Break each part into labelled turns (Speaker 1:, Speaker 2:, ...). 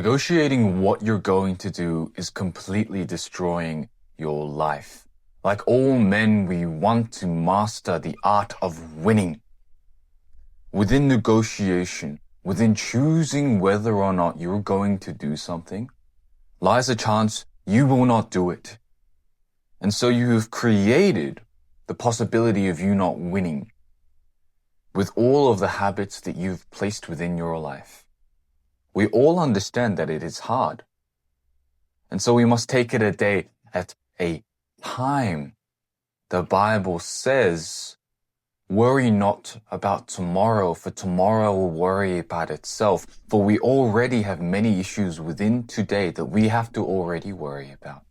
Speaker 1: Negotiating what you're going to do is completely destroying your life. Like all men, we want to master the art of winning. Within negotiation, within choosing whether or not you're going to do something, lies a chance you will not do it. And so you've created the possibility of you not winning with all of the habits that you've placed within your life. We all understand that it is hard. And so we must take it a day at a time. The Bible says, worry not about tomorrow, for tomorrow will worry about itself. For we already have many issues within today that we have to already worry about.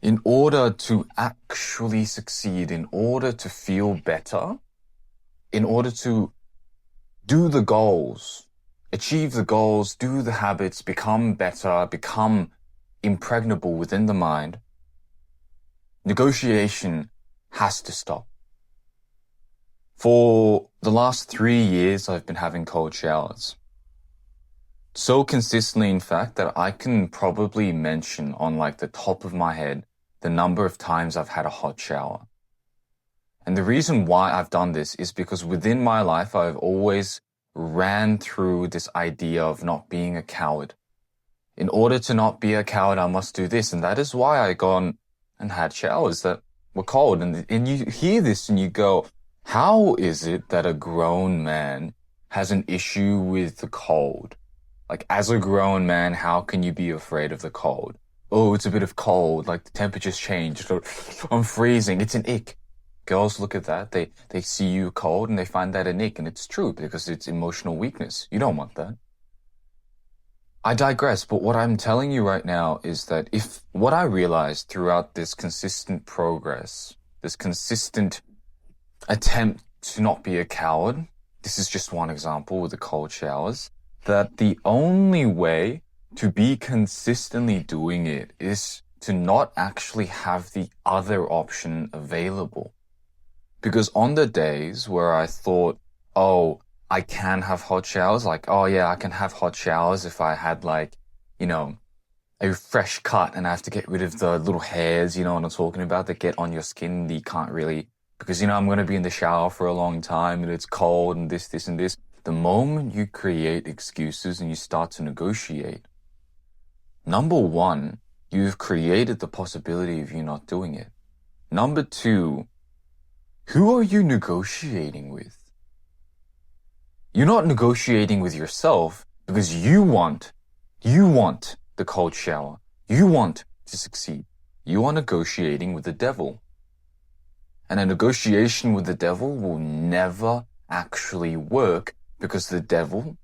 Speaker 1: In order to actually succeed, in order to feel better, in order to do the goals, achieve the goals, do the habits, become better, become impregnable within the mind, negotiation has to stop. For the last 3 years, I've been having cold showers. So consistently, in fact, that I can probably mention on like the top of my head the number of times I've had a hot shower. And the reason why I've done this is because within my life, I've always ran through this idea of not being a coward. In order to not be a coward, I must do this. And that is why I gone and had showers that were cold. And you hear this and you go, how is it that a grown man has an issue with the cold? Like, as a grown man, how can you be afraid of the cold? Oh, it's a bit of cold, like the temperature's changed. I'm freezing. It's an ick. Girls look at that, they see you cold and they find that an ick, and it's true because it's emotional weakness. You don't want that. I digress, but what I'm telling you right now is that if what I realized throughout this consistent progress, this consistent attempt to not be a coward, this is just one example with the cold showers, that the only way to be consistently doing it is to not actually have the other option available. Because on the days where I thought, oh, I can have hot showers, like, oh yeah, I can have hot showers if I had like, a fresh cut and I have to get rid of the little hairs, what I'm talking about, that get on your skin that you can't really, because, I'm going to be in the shower for a long time and it's cold and this, and this. The moment you create excuses and you start to negotiate, number one, you've created the possibility of you not doing it. Number two, who are you negotiating with? You're not negotiating with yourself because you want the cold shower. You want to succeed. You are negotiating with the devil. And a negotiation with the devil will never actually work because the devil,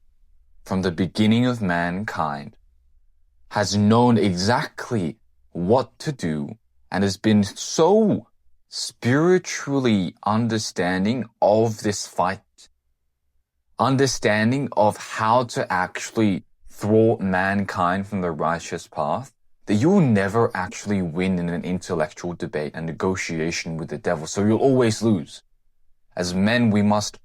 Speaker 1: from the beginning of mankind, has known exactly what to do and has been so spiritually understanding of this fight, understanding of how to actually thwart mankind from the righteous path, that you'll never actually win in an intellectual debate and negotiation with the devil. So you'll always lose. As men, we must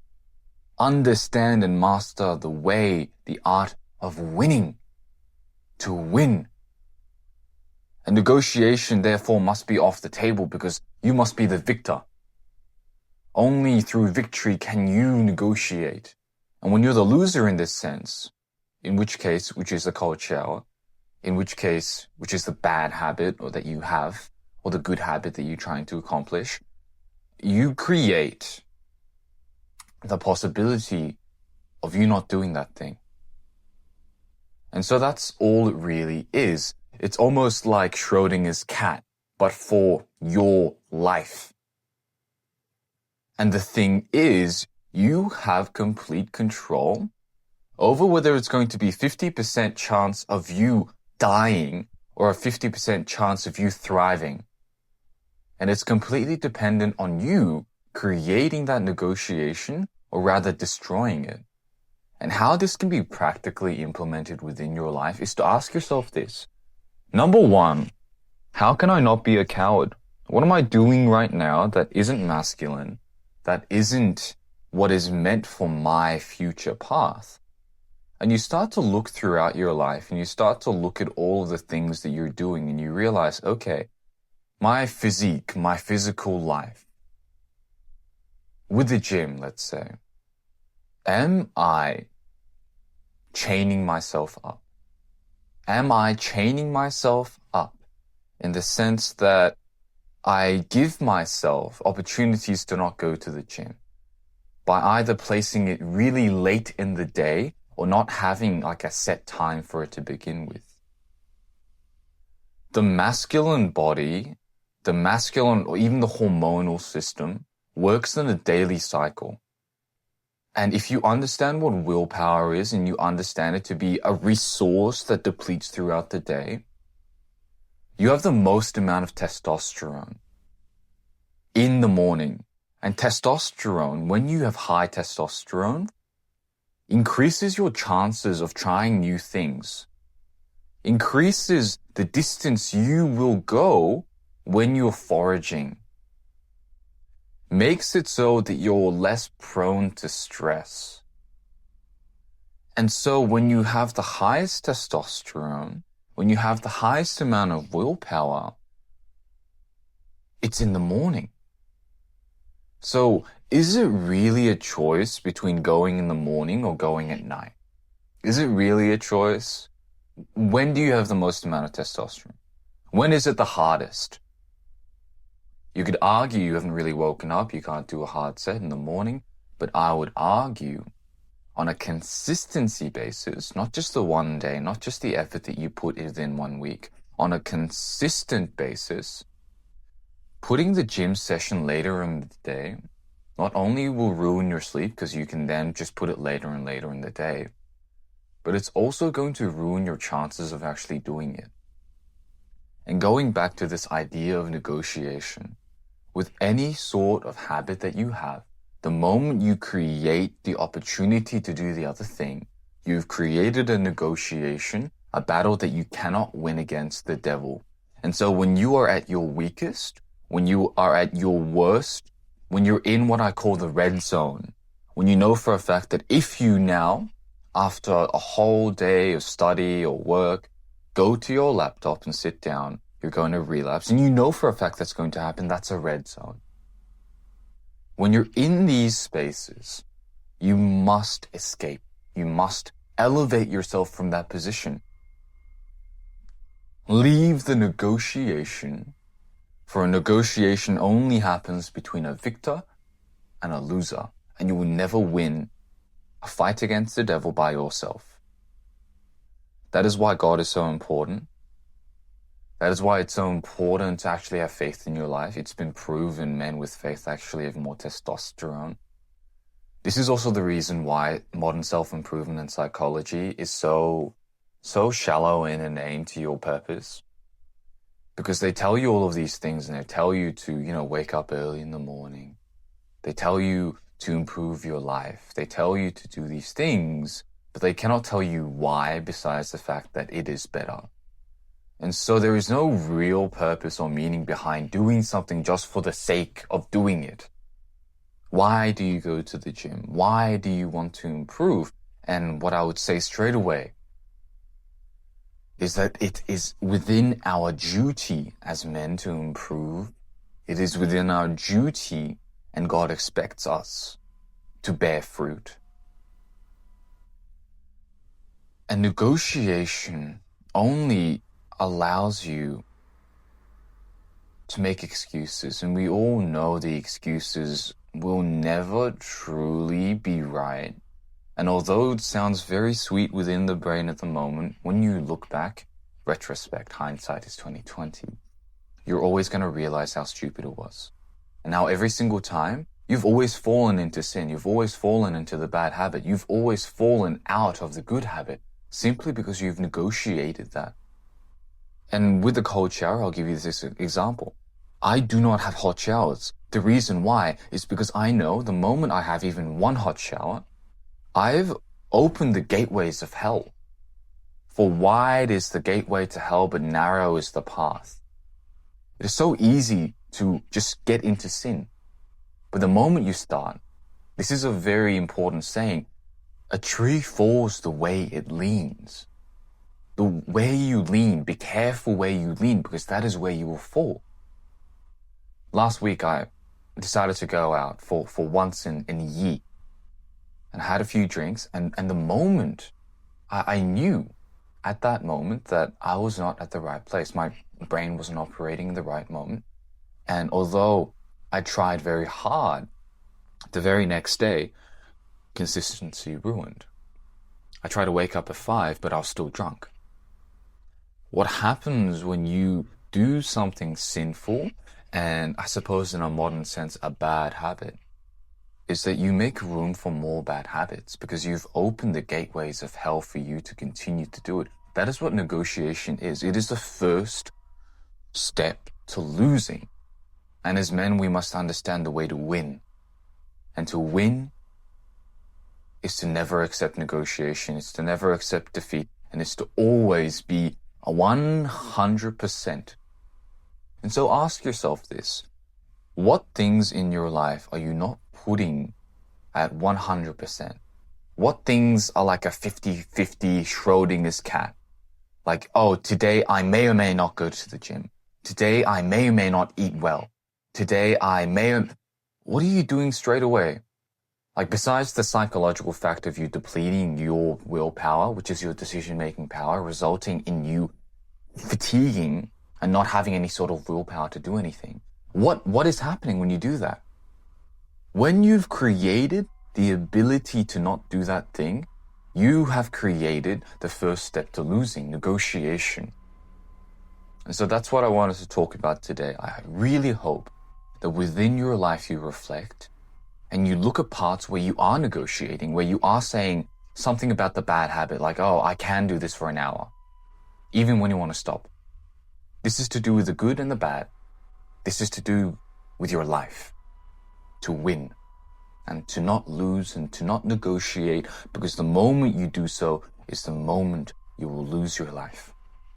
Speaker 1: understand and master the way, the art of winning, to win. A negotiation, therefore, must be off the table because you must be the victor. Only through victory can you negotiate. And when you're the loser in this sense, in which case, which is the cold shower, in which case, which is the bad habit or that you have, or the good habit that you're trying to accomplish, you create the possibility of you not doing that thing. And so that's all it really is. It's almost like Schrodinger's cat, but for your life. And the thing is, you have complete control over whether it's going to be 50% chance of you dying or a 50% chance of you thriving. And it's completely dependent on you creating that negotiation or rather destroying it. And how this can be practically implemented within your life is to ask yourself this. Number one, how can I not be a coward? What am I doing right now that isn't masculine, that isn't what is meant for my future path? And you start to look throughout your life and you start to look at all of the things that you're doing and you realize, okay, my physique, my physical life, with the gym, let's say, am I chaining myself up? Am I chaining myself up in the sense that I give myself opportunities to not go to the gym by either placing it really late in the day or not having like a set time for it to begin with? The masculine body, the masculine or even the hormonal system works in a daily cycle. And if you understand what willpower is and you understand it to be a resource that depletes throughout the day, you have the most amount of testosterone in the morning. And testosterone, when you have high testosterone, increases your chances of trying new things, increases the distance you will go when you're foraging, makes it so that you're less prone to stress. And so when you have the highest testosterone, when you have the highest amount of willpower, it's in the morning. So is it really a choice between going in the morning or going at night? Is it really a choice? When do you have the most amount of testosterone? When is it the hardest? You could argue you haven't really woken up, you can't do a hard set in the morning, but I would argue on a consistency basis, not just the one day, not just the effort that you put within 1 week, on a consistent basis, putting the gym session later in the day not only will ruin your sleep because you can then just put it later and later in the day, but it's also going to ruin your chances of actually doing it. And going back to this idea of negotiation, with any sort of habit that you have, the moment you create the opportunity to do the other thing, you've created a negotiation, a battle that you cannot win against the devil. And so when you are at your weakest, when you are at your worst, when you're in what I call the red zone, when you know for a fact that if you now, after a whole day of study or work, go to your laptop and sit down, you're going to relapse, and you know for a fact that's going to happen, that's a red zone. When you're in these spaces, you must escape. You must elevate yourself from that position. Leave the negotiation, for a negotiation only happens between a victor and a loser, and you will never win a fight against the devil by yourself. That is why God is so important. That is why it's so important to actually have faith in your life. It's been proven men with faith actually have more testosterone. This is also the reason why modern self-improvement and psychology is so shallow and inane to your purpose. Because they tell you all of these things and they tell you to, wake up early in the morning. They tell you to improve your life. They tell you to do these things, but they cannot tell you why besides the fact that it is better. And so there is no real purpose or meaning behind doing something just for the sake of doing it. Why do you go to the gym? Why do you want to improve? And what I would say straight away is that it is within our duty as men to improve. It is within our duty, and God expects us to bear fruit. And negotiation only allows you to make excuses, and we all know the excuses will never truly be right. And although it sounds very sweet within the brain at the moment, when you look back, retrospect, hindsight is 2020, you're always going to realize how stupid it was. And now every single time, you've always fallen into sin, you've always fallen into the bad habit, you've always fallen out of the good habit, simply because you've negotiated that. And with the cold shower, I'll give you this example. I do not have hot showers. The reason why is because I know the moment I have even one hot shower, I've opened the gateways of hell. For wide is the gateway to hell, but narrow is the path. It is so easy to just get into sin. But the moment you start, this is a very important saying, A tree falls the way it leans. The way you lean, be careful where you lean, because that is where you will fall. Last week, I decided to go out for once in a year and had a few drinks. And the moment I knew at that moment that I was not at the right place, my brain wasn't operating in the right moment. And although I tried very hard, the very next day, consistency ruined. I tried to wake up at 5, but I was still drunk. What happens when you do something sinful, and I suppose in a modern sense, a bad habit, is that you make room for more bad habits because you've opened the gateways of hell for you to continue to do it. That is what negotiation is. It is the first step to losing. And as men, we must understand the way to win. And to win is to never accept negotiation. It's to never accept defeat. And it's to always be a 100%. And so ask yourself this. What things in your life are you not putting at 100%? What things are like a 50-50 Schrodinger's cat? Like, oh, today I may or may not go to the gym. Today I may or may not eat well. Today I may or... What are you doing straight away? Like, besides the psychological fact of you depleting your willpower, which is your decision-making power, resulting in you fatiguing and not having any sort of willpower to do anything. What is happening when you do that? When you've created the ability to not do that thing, you have created the first step to losing, negotiation. And so that's what I wanted to talk about today. I really hope that within your life you reflect and you look at parts where you are negotiating, where you are saying something about the bad habit, like, oh, I can do this for an hour, even when you want to stop. This is to do with the good and the bad. This is to do with your life, to win and to not lose and to not negotiate, because the moment you do so is the moment you will lose your life.